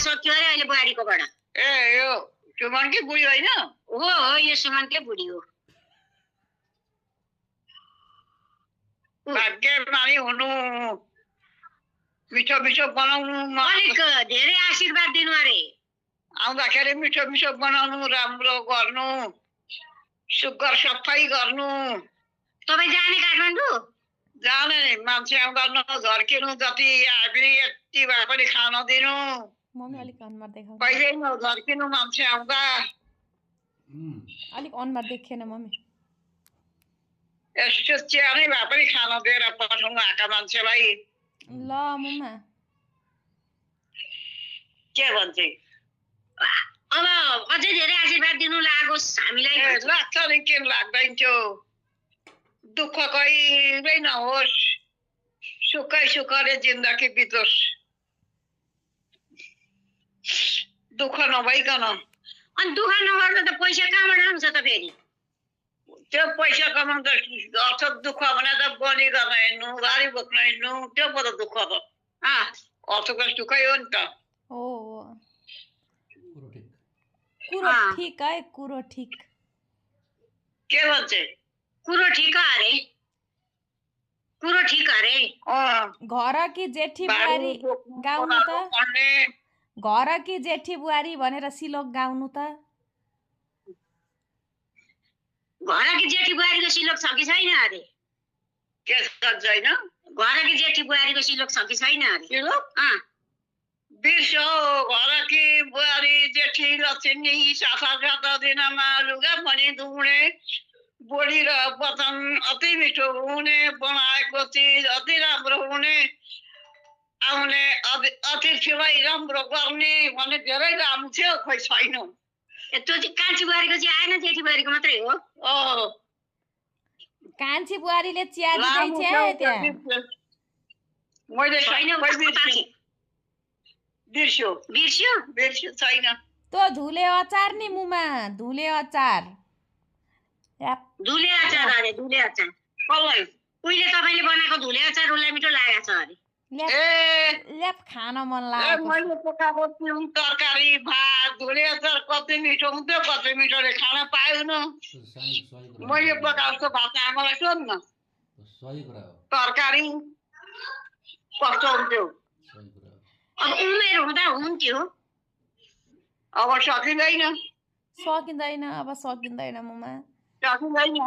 सक्यो अरे अहिले बुहारीकोबाट। ए यो सुमनकै बुढी होइन? हो यो सुमनकै बुढी हो। भाग्यमानी हुनु, मिठो मिठो बनाउनु, अलिक धेरै आशीर्वाद दिनु अरे। आउँदाखेरि मिठो मिठो बनाउनु, राम्रो गर्नु, सुग्घर सफाइ गर्नु। तपाईँ जाने काठमाडौँ? जाने मान्छे आउँदा नझर्किनु, जति आए पनि यति भए पनि खान दिनु। कहिल्यै नझर्किनु मान्छे आउँदा। अलिक अनुहार देखेन मम्मी। यस्तो चिया नै भए पनि खान दिएर पठाउनु आएका मान्छेलाई। ल मम्मा के भन्छ? अब अझै धेरै आशीर्वाद दिनु लागोस् हामीलाई। लाग्छ नि, किन लाग्दैन त्यो? दुःख कहिल्यै नहोस्, सुखै सुखले जिन्दगी बितोस्, दुःख नभइकन। अनि दुःख नगर्दा त पैसा कहाँबाट आउँछ त फेरि? त्यो पैसा कमाउँदा अर्थ दुःख भने त बलि गर्न हिँड्नु, गाडी बोक्न हिँड्नु, त्यो पो त दुःख त। अर्थको सुखै हो नि त। हो कुरो ठीक है, कुरो ठीक। के भन्छ? कुरो ठीक अरे, कुरो ठीक अरे। घर कि जेठी बुहारी गाउनु त, घर कि जेठी बुहारी भनेर सिलोक गाउनु त। घर कि जेठी बुहारीको सिलोक छ कि छैन अरे? के छैन? घर कि जेठी बुहारीको सिलोक छ कि छैन अरे? सिलोक बिर्स्यो, घर कि बुहारी जेठी लक्ष्मी साता दिनमा लुगा पनि धुने, बोली र वचन अति मिठो हुने, बनाएको चिज अति राम्रो हुने, आउने अतिथिलाई राम्रो गर्ने भन्ने धेरै राम्रो थियो। खोइ छैन। त्यो चाहिँ कान्छी बुहारीको चाहिँ आएन, जेठी बुहारीको मात्रै हो। कान्छी बुहारीले चिया दिँदैछ त्यहाँ। मैले छैन, बिर्स्यो बिर्स्यो बिर्स्यो छैन। त्यो धुले अचार नि मुमा, धुले अचार। धुले अचार अरे, धुले अचार। कसलाई? उहिले तपाईँले बनाएको धुले अचार उसलाई मिठो लागेको छ अरे। ल्याप खान मन लाग्यो। मैले पकाएको तिउन तरकारी भात धुले अचार कति मिठो हुन्थ्यो, कति मिठोले खान पाएन। मैले पकाएको भात आमालाई सोध् न, तरकारी कस्तो हुन्थ्यो। अब उमेर हुँदा हुन्थ्यो, अब सकिँदैन। सकिँदैन, अब सकिँदैन मुमा, सकिँदैन।